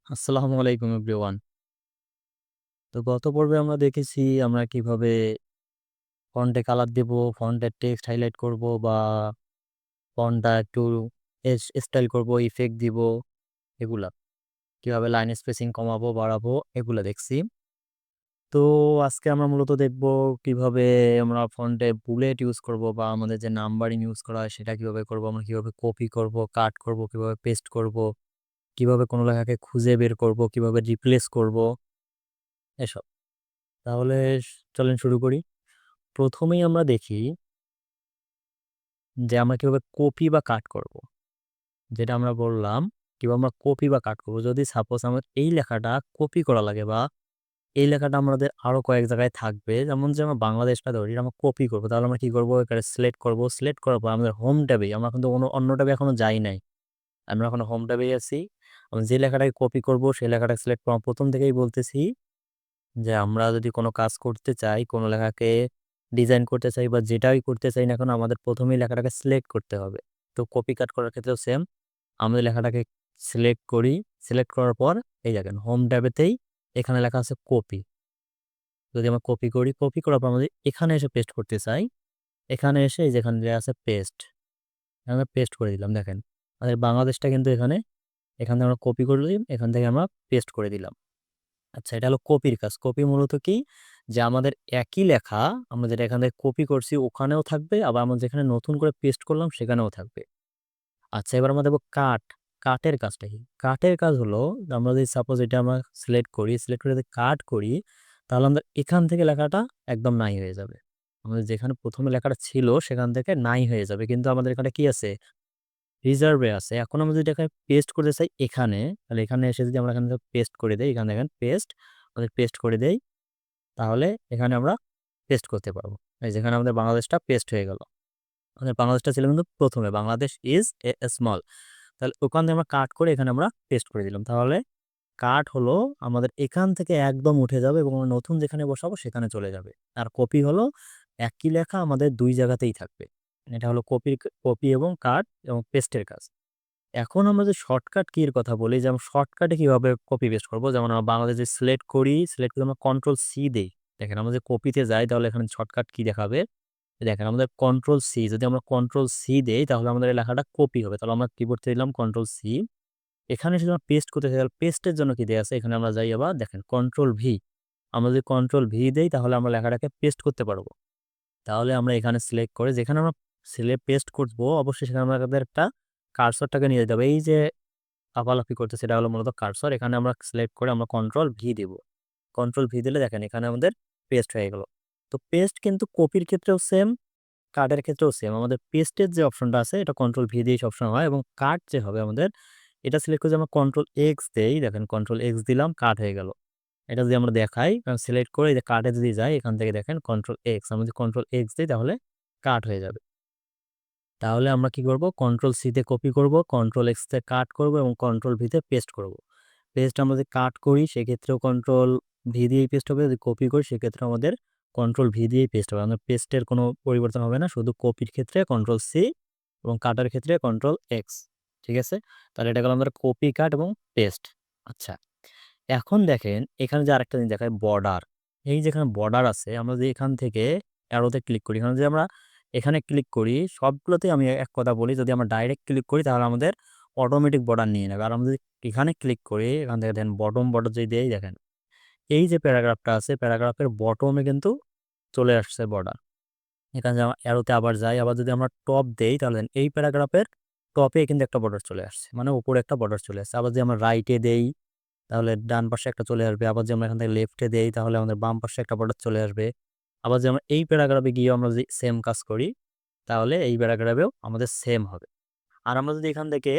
আসসালামু আলাইকুম এভরিওয়ান। তো গত পর্বে আমরা দেখেছি আমরা কিভাবে ফন্টে কালার দেব, ফন্টের টেক্সট হাইলাইট করব বা ফন্টটা একটু স্টাইল করব, ইফেক্ট দিব এগুলা। কিভাবে লাইন স্পেসিং কমাবো, বাড়াবো এগুলা দেখছি। তো আজকে আমরা মূলত দেখব কিভাবে আমরা ফন্টে বুলেট ইউজ করব বা আমাদের যে নাম্বারিং ইউজ করা হয় সেটা কিভাবে করব, আমরা কিভাবে কপি করব, কাট করব, কিভাবে পেস্ট করব, কিভাবে কোনো লেখাকে খুঁজে বের করব, কিভাবে রিপ্লেস করব এসব। তাহলে চলেন শুরু করি। প্রথমেই আমরা দেখি যে আমরা কিভাবে কপি বা কাট করব। যেটা আমরা বললাম, কিভাবে আমরা কপি বা কাট করব। যদি সাপোজ আমার এই লেখাটা কপি করা লাগে বা এই লেখাটা আমাদের আরো কয়েক জায়গায় থাকবে। যেমন যে আমরা বাংলাদেশটা ধরি, আমরা কপি করব। তাহলে আমরা কি করব? এখানে সিলেক্ট করব। সিলেক্ট করার পর আমাদের হোম ট্যাবেই, আমরা কিন্তু অন্য ট্যাবে এখনো যাই নাই। আমরা এখনো হোম ট্যাবেই আছি। আমি যে লেখাটাকে কপি করব সেই লেখাটা সিলেক্ট করব। প্রথম থেকেই বলতেছি যে আমরা যদি কোনো কাজ করতে চাই, কোনো লেখাকে ডিজাইন করতে চাই বা যেটাই করতে চাই না কেন আমাদের প্রথমেই লেখাটাকে সিলেক্ট করতে হবে। তো কপি কাট করার ক্ষেত্রেও সেম। আমাদের লেখাটাকে সিলেক্ট করি। সিলেক্ট করার পর এই দেখেন হোম ট্যাবেতেই এখানে লেখা আছে কপি। যদি আমরা কপি করি, কপি করার পর আমরা এখানে এসে পেস্ট করতে চাই, এখানে এসে এই যেখানে যে আছে পেস্ট, আমরা পেস্ট করে দিলাম। দেখেন আমাদের বাংলাদেশটা কিন্তু এখানে আমরা কপি করলি, এখান থেকে আমরা পেস্ট করে দিলাম। আচ্ছা, এটা হলো কপির কাজ। কপি মূলত কি? যে আমাদের একই লেখা আমরা যেটা এখান থেকে কপি করছি ওখানেও থাকবে, আবার আমরা যেখানে নতুন করে পেস্ট করলাম সেখানেও থাকবে। আচ্ছা, এবার আমরা দেখব কাট। কাটের কাজটা কি? কাটের কাজ হলো আমরা যদি সাপোজ এটা আমরা সিলেক্ট করি, সিলেক্ট করে যদি কাট করি তাহলে আমরা এখান থেকে লেখাটা একদম নাই হয়ে যাবে। আমাদের যেখানে ১ম এ লেখাটা ছিল সেখান থেকে নাই হয়ে যাবে। কিন্তু আমাদের এখানে কি আছে? রিজার্ভে আছে। এখন আমরা যদি এটাকে পেস্ট করতে চাই এখানে, তাহলে এখানে এসে যদি আমরা এখানে পেস্ট করে দেই, এখানে দেখেন পেস্ট, আমাদের পেস্ট করে দেই, তাহলে এখানে আমরা পেস্ট করতে পারবো। এই যেখানে আমাদের বাংলাদেশটা পেস্ট হয়ে গেল। আমাদের বাংলাদেশটা ছিল কিন্তু ১ম এ বাংলাদেশ ইজ এ স্মল। তাহলে ওখান থেকে আমরা কাট করে এখানে আমরা পেস্ট করে দিলাম। তাহলে কাট হলো আমাদের এখান থেকে একদম উঠে যাবে এবং আমরা নতুন যেখানে বসাবো সেখানে চলে যাবে। আর কপি হলো একই লেখা আমাদের ২ জায়গাতেই থাকবে। এটা হলো কপি এবং কাট এবং পেস্টের কাজ। এখন আমরা যে শর্টকাট কির কথা বলি, যেমন শর্টকাটে কিভাবে কপি পেস্ট করব, যেমন আমরা বাংলাদেশে সিলেক্ট করি, সিলেক্ট করে আমরা কন্ট্রোল সি দেই। দেখেন আমরা যে কপিতে যাই তাহলে এখানে শর্টকাট কি দেখাবে? দেখেন আমাদের কন্ট্রোল সি, যদি আমরা কন্ট্রোল সি দেই তাহলে আমাদের এই লেখাটা কপি হবে। তাহলে আমরা কিবোর্ড দিলাম কন্ট্রোল সি। এখানে এসে যখন পেস্ট করতে চাই তাহলে পেস্টের জন্য কি দেয়া আছে? এখানে আমরা যাই আবার দেখেন কন্ট্রোল ভি। আমরা যদি কন্ট্রোল ভি দেই তাহলে আমরা লেখাটাকে পেস্ট করতে পারবো। তাহলে আমরা এখানে সিলেক্ট করে যেখানে আমরা পেস্ট করব অবশ্যই সেখানে আমাদের একটা কার্সরটাকে নিয়ে যেতে হবে। এই যে লাফালাফি করতেছি এটা হলো মূলত কার্সর। এখানে আমরা সিলেক্ট করে আমরা কন্ট্রোল ভি দিব। কন্ট্রোল ভি দিলে দেখেন এখানে আমাদের পেস্ট হয়ে গেল। তো পেস্ট কিন্তু কপির ক্ষেত্রেও সেম, কাটের ক্ষেত্রেও সেম। আমাদের পেস্টের যে অপশনটা আছে এটা কন্ট্রোল ভি দিয়েই সবসময় হয় এবং কাট যে হবে আমাদের এটা সিলেক্ট করে আমরা কন্ট্রোল এক্স দেই, দেখেন কন্ট্রোল এক্স দিলাম, কাট হয়ে গেল। এটা যদি আমরা দেখাই সিলেক্ট করে এই যে কাটে যদি যাই এখান থেকে দেখেন কন্ট্রোল এক্স, আমরা যদি কন্ট্রোল এক্স দিই তাহলে কাট হয়ে যাবে। তাহলে আমরা কি করব? কন্ট্রোল সি তে কপি করব, কন্ট্রোল এক্স তে কাট করব এবং কন্ট্রোল ভি তে পেস্ট করব। পেস্ট আমরা যদি কাট করি সেক্ষেত্রেও কন্ট্রোল ভি দিয়েই পেস্ট হবে। যদি কপি করি সেক্ষেত্রে আমাদের কন্ট্রোল ভি দিয়েই পেস্ট হবে। আমাদের পেস্টের কোনো পরিবর্তন হবে না। শুধু কপির ক্ষেত্রে কন্ট্রোল সি এবং কাটার ক্ষেত্রে কন্ট্রোল এক্স। ঠিক আছে? তাহলে এটা গেল আমাদের কপি, কাট এবং পেস্ট। আচ্ছা। এখন দেখেন এখানে যে আরেকটা জিনিস দেখায় বর্ডার। এই যেখানে বর্ডার আছে আমরা যদি এখান থেকে অ্যারোতে ক্লিক করি, এখানে যদি আমরা এখানে ক্লিক করি সবগুলোতেই আমি এক কথা বলি, যদি আমরা ডাইরেক্ট ক্লিক করি তাহলে আমাদের অটোমেটিক বর্ডার নিয়ে নেবে। আর আমরা যদি এখানে ক্লিক করি এখান থেকে দেখেন বটম বর্ডার যদি দেই দেখেন এই যে প্যারাগ্রাফটা আছে প্যারাগ্রাফের বটমে কিন্তু চলে আসছে বর্ডার। এখানে যে অ্যারোতে আবার যাই, আবার যদি আমরা টপ দেই তাহলে দেখেন এই প্যারাগ্রাফের টপে কিন্তু একটা বর্ডার চলে আসছে। মানে উপরে একটা বর্ডার চলে আসছে। আবার যদি আমরা রাইটে দেই তাহলে ডান পাশে একটা চলে আসবে। আবার যদি আমরা এখান থেকে লেফটে দেই তাহলে আমাদের বাম পাশে একটা বর্ডার চলে আসবে। আবার যদি আমরা এই প্যারাগ্রাফে গিয়েও আমরা যদি সেম কাজ করি তাহলে এই প্যারাগ্রাফেও আমাদের সেম হবে। আর আমরা যদি এখান থেকে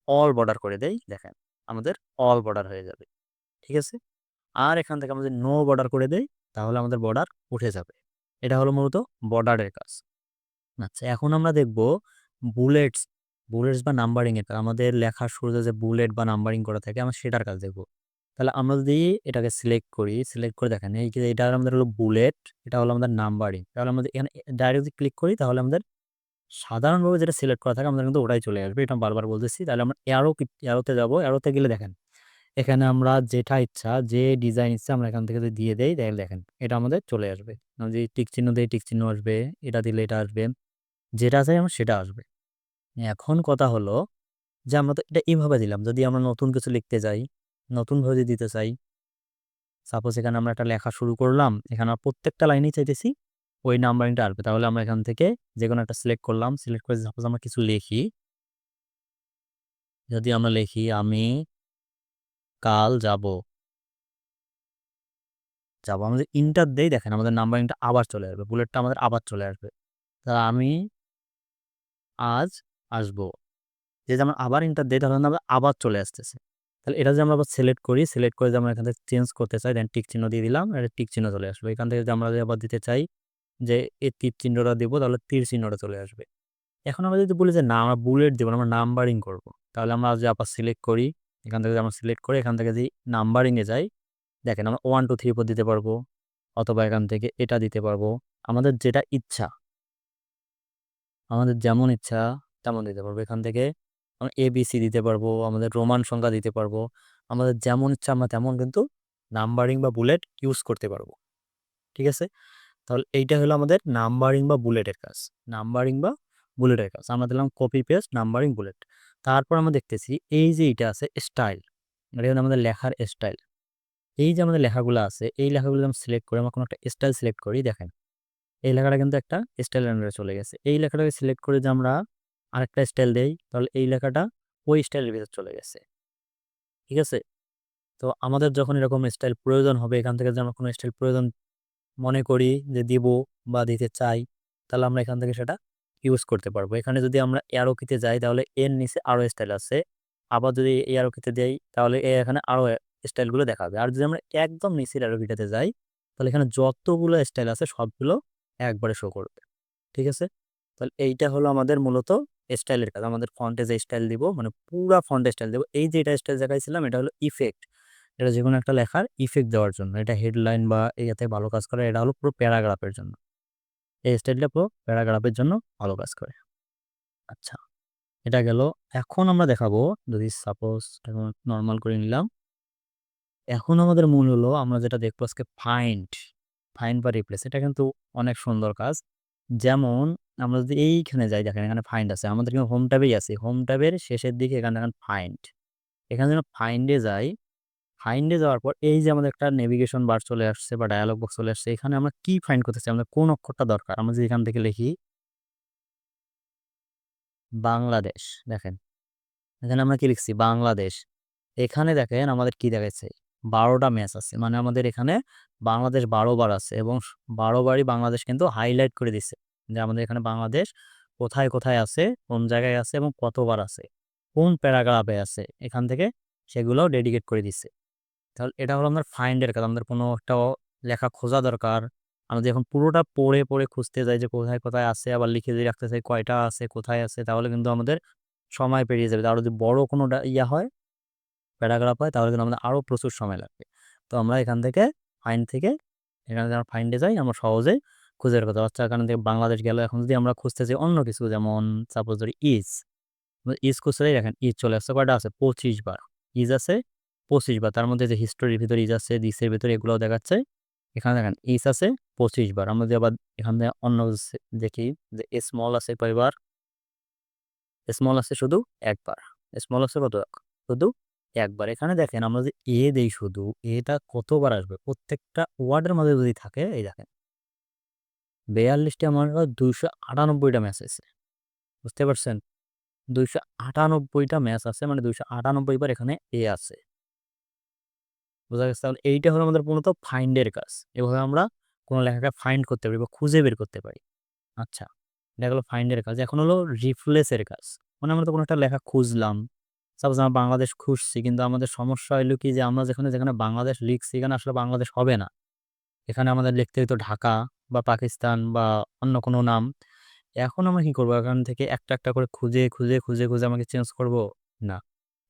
অল বর্ডার করে দেই দেখেন আমাদের অল বর্ডার হয়ে যাবে। ঠিক আছে? আর এখান থেকে আমরা যদি নো বর্ডার করে দেই তাহলে আমাদের বর্ডার উঠে যাবে। এটা হলো মূলত বর্ডারের কাজ। আচ্ছা, এখন আমরা দেখব বুলেটস, বুলেটস বা নাম্বারিং এর কাজ। আমাদের লেখার শুরুতে যে বুলেট বা নাম্বারিং করা থাকে আমরা সেটার কাজ দেখব। তাহলে আমরা যদি এটাকে সিলেক্ট করি, সিলেক্ট করে দেখেন এই যে এটা আমাদের হলো বুলেট, এটা হলো আমাদের নাম্বারিং। তাহলে আমরা এখানে ডাইরেক্ট যদি ক্লিক করি তাহলে আমাদের সাধারণভাবে যেটা সিলেক্ট করা থাকে আমাদের কিন্তু ওটাই চলে আসবে। এটা আমি বারবার বলতেছি। তাহলে আমরা অ্যারোতে যাব। অ্যারোতে গেলে দেখেন এখানে আমরা যেটা ইচ্ছা, যে ডিজাইন ইচ্ছা আমরা এখান থেকে যদি দিয়ে দেই, তাহলে দেখেন এটা আমাদের চলে আসবে। আমরা যদি টিক চিহ্ন দেই, টিক চিহ্ন আসবে, এটা দিলে এটা আসবে। যেটা চাই আমরা সেটা আসবে। এখন কথা হলো যে আমরা তো এটা এভাবে দিলাম। যদি আমরা নতুন কিছু লিখতে যাই, নতুনভাবে যদি দিতে চাই, সাপোজ এখানে আমরা একটা লেখা শুরু করলাম, এখানে আমরা প্রত্যেকটা লাইনেই চাইতেছি ওই নাম্বারিংটা আসবে। তাহলে আমরা এখান থেকে যেকোনো একটা সিলেক্ট করলাম, সিলেক্ট করে সাপোজ আমরা কিছু লিখি, যদি আমরা লিখি আমি কাল যাব, আমরা যদি ইন্টার দেই, দেখেন আমাদের নাম্বারিংটা আবার চলে আসবে, বুলেটটা আমাদের আবার চলে আসবে। তা আমি আজ আসবো, যে আমরা আবার ইন্টার দেই, তাহলে আমরা আবার চলে আসতেছে। তাহলে এটা যদি আমরা আবার সিলেক্ট করি, সিলেক্ট করে যদি আমরা এখান থেকে চেঞ্জ করতে চাই, দেন টিক চিহ্ন দিয়ে দিলাম, এটা টিক চিহ্ন চলে আসবে। এখান থেকে যদি আমরা যদি আবার দিতে চাই যে এই তীর চিহ্নটা দিব, তাহলে তীর চিহ্নটা চলে আসবে। এখন আমরা যদি বলি যে না আমরা বুলেট দিব না, আমরা নাম্বারিং করব, তাহলে আমরা যদি আবার সিলেক্ট করি, এখান থেকে যদি আমরা সিলেক্ট করি, এখান থেকে যদি নাম্বারিংয়ে যাই, দেখেন আমরা 1 2 3 4 দিতে পারবো, অথবা এখান থেকে এটা দিতে পারবো। আমাদের যেটা ইচ্ছা, আমাদের যেমন ইচ্ছা তেমন দিতে পারবো। এখান থেকে আমরা ABC দিতে পারবো, আমাদের রোমান সংখ্যা দিতে পারবো। আমাদের যেমন ইচ্ছা আমরা তেমন কিন্তু নাম্বারিং বা বুলেট ইউজ করতে পারবো। ঠিক আছে? তাহলে এইটা হলো আমাদের নাম্বারিং বা বুলেটের কাজ। নাম্বারিং বা বুলেটের কাজ। আমরা দিলাম কপি পেস্ট নাম্বারিং বুলেট। তারপর আমরা দেখতেছি এই যে এটা আছে স্টাইল। এটা হলো আমাদের লেখার স্টাইল। এই যে আমাদের লেখাগুলো আছে, এই লেখাগুলো আমরা সিলেক্ট করে আমরা কোনো একটা স্টাইল সিলেক্ট করি, দেখেন এই লেখাটা কিন্তু একটা স্টাইলের আন্ডারে চলে গেছে। এই লেখাটাকে সিলেক্ট করে যে আমরা আরেকটা স্টাইল দেই, তাহলে এই লেখাটা ওই স্টাইলের ভিতর চলে গেছে। ঠিক আছে? তো আমাদের যখন এরকম স্টাইল প্রয়োজন হবে, এখান থেকে যদি আমরা কোনো স্টাইল প্রয়োজন মনে করি যে দিব বা দিতে চাই, তাহলে আমরা এখান থেকে সেটা ইউজ করতে পারবো। এখানে যদি আমরা অ্যারো কিতে যাই, তাহলে এর নিচে আরো স্টাইল আছে। আবার যদি এই অ্যারো কিতে দেই, তাহলে এখানে আরো স্টাইলগুলো দেখাবে। আর যদি আমরা একদম নিচের অ্যারো কিটাতে যাই, তাহলে এখানে যতগুলো স্টাইল আছে সবগুলো একবারে শো করবে। ঠিক আছে? তাহলে এইটা হলো আমাদের মূলত স্টাইলের কাজ। আমাদের ফন্টে যে স্টাইল দিব, মানে পুরা ফন্টে স্টাইল দেবো। এই যে এটা স্টাইল দেখাইছিলাম, এটা হলো ইফেক্ট। এটা যেকোনো একটা লেখার ইফেক্ট দেওয়ার জন্য। এটা হেডলাইন বা ইয়াতে ভালো কাজ করে। এটা হলো পুরো প্যারাগ্রাফের জন্য। এই স্টাইলটা পুরো প্যারাগ্রাফের জন্য ভালো কাজ করে। আচ্ছা, এটা গেল। এখন আমরা দেখাবো, যদি সাপোজ নরমাল করে নিলাম। এখন আমাদের মূল হলো আমরা যেটা দেখবো আজকে ফাইন্ড। ফাইন্ড বা রিপ্লেস। এটা কিন্তু অনেক সুন্দর কাজ। যেমন আমরা যদি এইখানে যাই, দেখেন এখানে ফাইন্ড আছে। আমাদের কিন্তু হোম ট্যাবেই আছে। হোম ট্যাবের শেষের দিকে এখানে দেখেন ফাইন্ড। এখানে যেন ফাইন্ডে যাই, ফাইন্ডে যাওয়ার পর এই যে আমাদের একটা নেভিগেশন বার চলে আসছে বা ডায়ালগ বক্স চলে আসছে। এখানে আমরা কি ফাইন্ড করতেছি, আমাদের কোন অক্ষরটা দরকার। আমরা যদি এখান থেকে লিখি বাংলাদেশ, দেখেন এখানে আমরা কি লিখছি বাংলাদেশ। এখানে দেখেন আমাদের কি দেখাচ্ছে 12টা ম্যাচ আছে, মানে আমাদের এখানে বাংলাদেশ 12 বার আছে এবং 12 বারই বাংলাদেশ কিন্তু হাইলাইট করে দিচ্ছে যে আমাদের এখানে বাংলাদেশ কোথায় কোথায় আছে, কোন জায়গায় আছে এবং কতবার আছে, কোন প্যারাগ্রাফে আছে, এখান থেকে সেগুলো ডেডিকেট করে দিচ্ছে। তাহলে এটা হলো আমাদের ফাইন্ডের কাজ। আমাদের কোনো একটা লেখা খোঁজা দরকার। আমরা যখন পুরোটা পড়ে পড়ে খুঁজতে যাই যে কোথায় কোথায় আছে, আবার লিখে যদি রাখতে চাই কয়টা আছে কোথায় আছে, তাহলে কিন্তু আমাদের সময় পেরিয়ে যাবে। আর যদি বড় কোনো ইয়া হয়, প্যারাগ্রাফ হয়, তাহলে কিন্তু আমাদের আরও প্রচুর সময় লাগবে। তো আমরা এখান থেকে ফাইন্ড থেকে এখানে যদি আমরা ফাইন্ডে যাই, আমরা সহজেই খুঁজে বের করতে পারছি। আচ্ছা, এখান থেকে বাংলাদেশ গেল। এখন যদি আমরা খুঁজতে চাই অন্য কিছু, যেমন সাপোজ ধরি ইজ, ইজ খুঁজতে যাই, দেখেন ইজ চলে আসছে কয়টা আছে 25 বার। ইজ আছে 25 বার। তার মধ্যে যে হিস্টোরির ভিতরে ইজ আছে, দিসের ভিতরে এগুলোও দেখাচ্ছে। এখানে দেখেন ইজ আছে 25 বার। আমরা যদি আবার এখান থেকে অন্য দেখি যে স্মল আছে কয়বার, স্মল আছে শুধু একবার। স্মল আছে কত, শুধু একবার। এখানে দেখেন আমরা যে এ দেই, শুধু এটা কতবার আসবে প্রত্যেকটা ওয়ার্ডের মধ্যে যদি থাকে, এই দেখেন 42টা আমার 298টা ম্যাচ আছে। বুঝতে পারছেন? 298টা ম্যাচ আছে, মানে 298 বার এখানে এ আছে। বোঝা গেছে? তাহলে এইটা হলো আমাদের মূলত ফাইন্ডের কাজ। এভাবে আমরা কোনো লেখাকে ফাইন্ড করতে পারি বা খুঁজে বের করতে পারি। আচ্ছা, এটা হলো ফাইন্ডের কাজ। এখন হলো রিপ্লেসের কাজ। মানে আমরা তো কোনো একটা লেখা খুঁজলাম, সাপোজ আমরা বাংলাদেশ খুঁজছি, কিন্তু আমাদের সমস্যা হইলো কি যে আমরা যেখানে যেখানে বাংলাদেশ লিখছি, এখানে আসলে বাংলাদেশ হবে না। এখানে আমাদের লিখতে হইতো ঢাকা বা পাকিস্তান বা অন্য কোনো নাম। এখন আমরা কি করবো, এখান থেকে একটা একটা করে খুঁজে খুঁজে খুঁজে খুঁজে আমাকে চেঞ্জ করব না।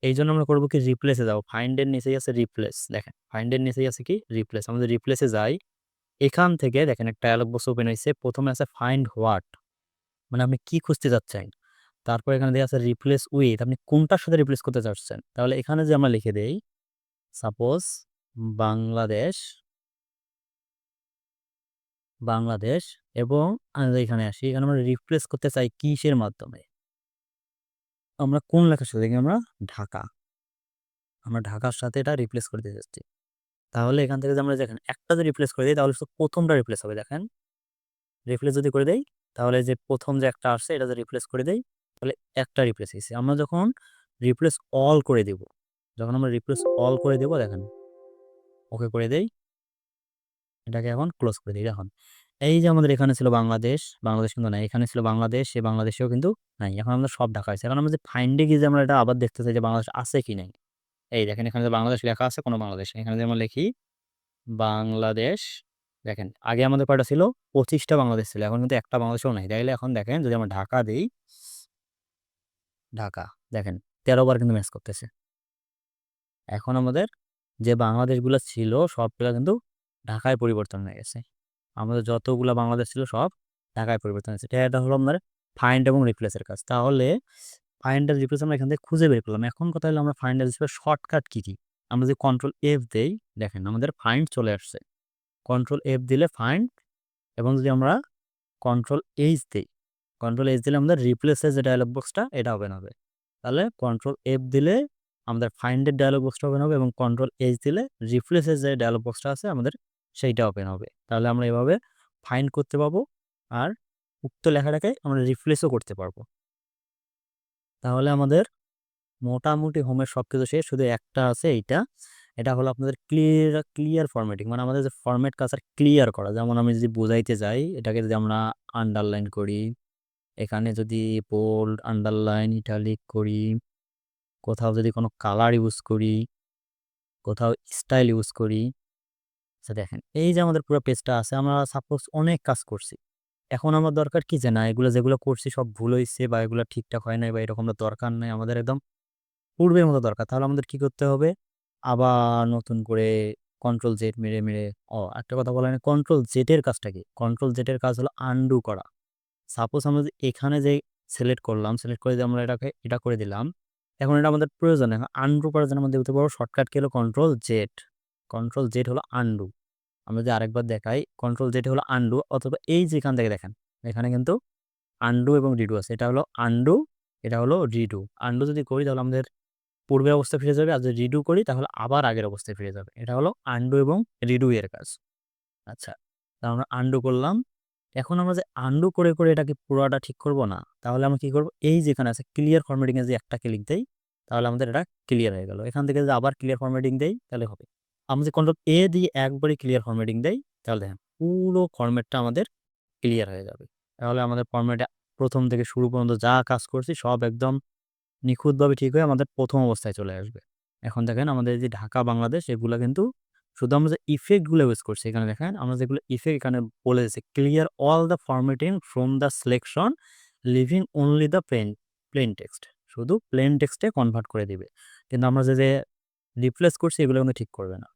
এই জন্য আমরা করবো কি, রিপ্লেসে যাও। ফাইন্ডের নিচেই আছে রিপ্লেস, দেখেন ফাইন্ডের নিচেই আছে কি রিপ্লেস। আমাদের রিপ্লেসে যাই, এখান থেকে দেখেন একটা ডায়ালগ বক্স ওপেন হয়েছে। প্রথমে আছে ফাইন্ড হোয়াট, মানে আপনি কি খুঁজতে যাচ্ছেন। তারপর এখানে দেওয়া আছে রিপ্লেস উইথ, আপনি কোনটার সাথে রিপ্লেস করতে চাচ্ছেন। তাহলে এখানে যে আমরা লিখে দেই সাপোজ বাংলাদেশ বাংলাদেশ এবং এখানে আসি, এখানে আমরা রিপ্লেস করতে চাই কিসের মাধ্যমে? আমরা কোন লেখার সাথে দেখি আমরা ঢাকা, আমরা ঢাকার সাথে এটা রিপ্লেস করতে যাচ্ছি। তাহলে এখান থেকে যে আমরা দেখেন একটা যদি রিপ্লেস করে দিই তাহলে শুধু প্রথমটা রিপ্লেস হবে। দেখেন রিপ্লেস যদি করে দেই তাহলে যে প্রথম যে একটা আসছে এটা যদি রিপ্লেস করে দেই তাহলে একটা রিপ্লেস হয়েছে। আমরা যখন রিপ্লেস অল করে দেব, যখন আমরা রিপ্লেস অল করে দেব, দেখেন ওকে করে দেই, এটাকে এখন ক্লোজ করে দিই। এখন এই যে আমাদের এখানে ছিল বাংলাদেশ, বাংলাদেশ কিন্তু নাই, এখানে ছিল বাংলাদেশ, সে বাংলাদেশেও কিন্তু নাই। এখন আমরা সব ঢাকা হয়েছে। এখন আমরা যে ফাইন্ডে গিয়ে যে আমরা এটা আবার দেখতে চাই যে বাংলাদেশ আছে কি নাই। এই দেখেন এখানে যে বাংলাদেশ লেখা আছে, কোনো বাংলাদেশ নেই। এখানে যে আমরা লিখি বাংলাদেশ, দেখেন আগে আমাদের কয়টা ছিল? 25টা বাংলাদেশ ছিল, এখন কিন্তু একটা বাংলাদেশও নাই। তাইলে এখন দেখেন যদি আমরা ঢাকা দিই, ঢাকা দেখেন 13 বার কিন্তু ম্যাচ করতেছে। এখন আমাদের যে বাংলাদেশগুলো ছিল সবগুলো কিন্তু ঢাকায় পরিবর্তন হয়ে গেছে। আমাদের যতগুলা বাংলাদেশ ছিল সব ঢাকায় পরিবর্তন হয়েছে। এটা হলো আপনার ফাইন্ড এবং রিপ্লেসের কাজ। তাহলে ফাইন্ড আর রিপ্লেস আমরা এখান থেকে খুঁজে বের করলাম। এখন কথা হলো আমরা ফাইন্ড আর রিপ্লেসের শর্টকাট কি কি? আমরা যদি কন্ট্রোল এফ দেই, দেখেন আমাদের ফাইন্ড চলে আসছে। কন্ট্রোল এফ দিলে ফাইন্ড, এবং যদি আমরা কন্ট্রোল এইচ দিই, কন্ট্রোল এইচ দিলে আমাদের রিপ্লেসের যে ডায়লগ বক্সটা এটা ওপেন হবে। তাহলে কন্ট্রোল এফ দিলে আমাদের ফাইন্ডের ডায়লগ বক্সটা ওপেন হবে, এবং কন্ট্রোল এইচ দিলে রিপ্লেসের যে ডায়লগ বক্সটা আছে আমাদের সেইটা ওপেন হবে। তাহলে আমরা এভাবে ফাইন্ড করতে পারবো, আর উক্ত লেখাটাকে আমরা রিপ্লেসও করতে পারবো। তাহলে আমাদের মোটামুটি হোমের সব কিছু শেষ, শুধু একটা আছে এইটা। এটা হলো আপনাদের ক্লিয়ার ফরম্যাটিং, মানে আমাদের যে ফরম্যাট কাজটা ক্লিয়ার করা। যেমন আমি যদি বোঝাইতে যাই, এটাকে যদি আমরা আন্ডারলাইন করি, এখানে যদি বোল্ড, আন্ডারলাইন, ইটালিক করি, কোথাও যদি কোনো কালার ইউজ করি, কোথাও স্টাইল ইউজ করি, দেখেন এই যে আমাদের পুরো পেজটা আছে। আমরা সাপোজ অনেক কাজ করছি, এখন আমার দরকার কি যে না এগুলো যেগুলো করছি সব ভুল হয়েছে বা এগুলো ঠিকঠাক হয় নাই বা এরকম দরকার নাই, আমাদের একদম পূর্বের মতো দরকার। তাহলে আমাদের কি করতে হবে? আবার নতুন করে কন্ট্রোল জেড মেরে মেরে, একটা কথা বলা হয়, কন্ট্রোল জেডের কাজটা কি? কন্ট্রোল জেডের কাজ হলো আনডু করা। সাপোজ আমরা যে এখানে যে সিলেক্ট করলাম, সিলেক্ট করে দিয়ে আমরা এটাকে এটা করে দিলাম, এখন এটা আমাদের প্রয়োজন। এখন আনডু করার জন্য আমাদের দিতে পারবো শর্টকাট কি হলো কন্ট্রোল জেড। কন্ট্রোল জেড হলো আনডু। আমরা যদি আরেকবার দেখাই, কন্ট্রোল জেড হলো আনডু, অথবা এই যে এখান থেকে দেখেন এখানে কিন্তু আনডু এবং রিডু আছে। এটা হলো আনডু, এটা হলো রিডু। আনডু যদি করি তাহলে আমাদের পূর্বের অবস্থায় ফিরে যাবে, আর যদি রিডু করি তাহলে আবার আগের অবস্থায় ফিরে যাবে। এটা হলো আনডু এবং রিডু এর কাজ। আচ্ছা, তা আমরা আনডু করলাম। এখন আমরা যে আনডু করে করে এটাকে পুরোটা ঠিক করব না, তাহলে আমরা কি করব? এই যেখানে আছে ক্লিয়ার ফরম্যাটিং এ যে একটা ক্লিক দেই, তাহলে আমাদের এটা ক্লিয়ার হয়ে গেল। এখান থেকে যদি আবার ক্লিয়ার ফরম্যাটিং দেই তাহলে হবে। আমরা যে কন্ট্রোল এ দিয়ে একবারই ক্লিয়ার ফরম্যাটিং দেই, তাহলে দেখেন পুরো ফরম্যাটটা আমাদের ক্লিয়ার হয়ে যাবে। তাহলে আমাদের ফরম্যাটে প্রথম থেকে শুরু পর্যন্ত যা কাজ করছি সব একদম নিখুঁতভাবে ঠিক হয়ে আমাদের প্রথম অবস্থায় চলে আসবে। এখন দেখেন আমাদের যে ঢাকা বাংলাদেশ এগুলা কিন্তু শুধু আমরা যে ইফেক্টগুলো ইউজ করছি, এখানে দেখেন আমরা যেগুলো ইফেক্ট এখানে বলে দিচ্ছি, clear all the formatting from the selection, living only the plane text. শুধু প্লেন টেক্সটে কনভার্ট করে দিবে। কিন্তু আমরা যে রিপ্লেস করছি এগুলো কিন্তু ঠিক করবে না।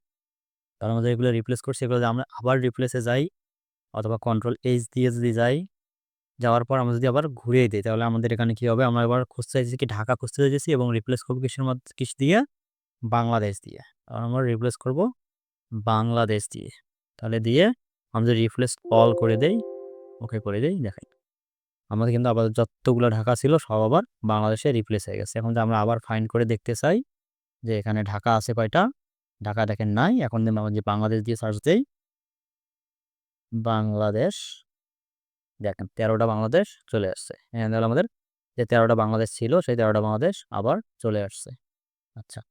কারণ আমরা যেগুলো রিপ্লেস করছি এগুলো যদি আমরা আবার রিপ্লেসে যাই, অথবা কন্ট্রোল এইচ দিয়ে যদি যাই, যাওয়ার পর আমরা যদি আবার ঘুরিয়ে দিই তাহলে আমাদের এখানে কি হবে? আমরা এবার খুঁজতে চাইছি কি ঢাকা খুঁজতে চাইছি, এবং রিপ্লেস করবো কিসের মধ্যে, কিস দিয়ে? বাংলাদেশ দিয়ে। আর আমরা রিপ্লেস করব বাংলাদেশ দিয়ে। তাহলে দিয়ে আমরা যদি রিপ্লেস অল করে দেই, ওকে করে দেই, দেখেন আমাদের কিন্তু আবার যতগুলো ঢাকা ছিল সব আবার বাংলাদেশে রিপ্লেস হয়ে গেছে। এখন যে আমরা আবার ফাইন্ড করে দেখতে চাই যে এখানে ঢাকা আছে কয়টা, ঢাকা দেখেন নাই। এখন যদি আমরা যে বাংলাদেশ দিয়ে সার্চ দেই, বাংলাদেশ, দেখেন 13টা বাংলাদেশ চলে আসছে। এখানে হলো আমাদের যে 13টা বাংলাদেশ ছিল সেই 13টা বাংলাদেশ আবার চলে আসছে। আচ্ছা,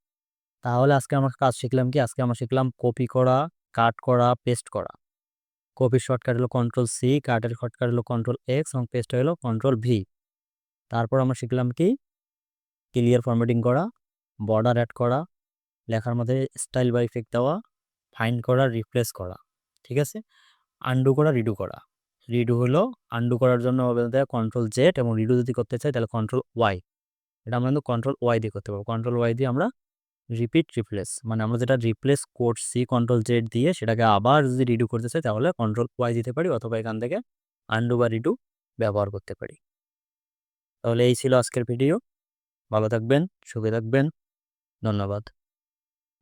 তাহলে আজকে আমরা কাজ শিখলাম কি? আজকে আমরা শিখলাম কপি করা, কাট করা, পেস্ট করা। কপির শর্টকাট হলো কন্ট্রোল সি, কাটের শর্টকাট হলো কন্ট্রোল এক্স, এবং পেস্ট হলো কন্ট্রোল ভি। তারপর আমরা শিখলাম কি? ক্লিয়ার ফরম্যাটিং করা, বর্ডার অ্যাড করা, লেখার মধ্যে স্টাইল বা ইফেক্ট দেওয়া, ফাইন্ড করা, রিপ্লেস করা। ঠিক আছে? আন্ডু করা, রিডু করা। রিডু হলো আন্ডু করার জন্য কন্ট্রোল জেড, এবং রিডু যদি করতে চাই তাহলে কন্ট্রোল ওয়াই। এটা আমরা কিন্তু কন্ট্রোল ওয়াই দিয়ে করতে পারবো। কন্ট্রোল ওয়াই দিয়ে আমরা রিপিট রিপ্লেস, মানে আমরা যেটা রিপ্লেস করছি কন্ট্রোল জেড দিয়ে সেটাকে আবার যদি রিডু করতে চাই তাহলে কন্ট্রোল ওয়াই দিতে পারি, অথবা এখান থেকে আন্ডু বা রিডু ব্যবহার করতে পারি। তাহলে এই ছিল আজকের ভিডিও। ভালো থাকবেন, সুখে থাকবেন, ধন্যবাদ।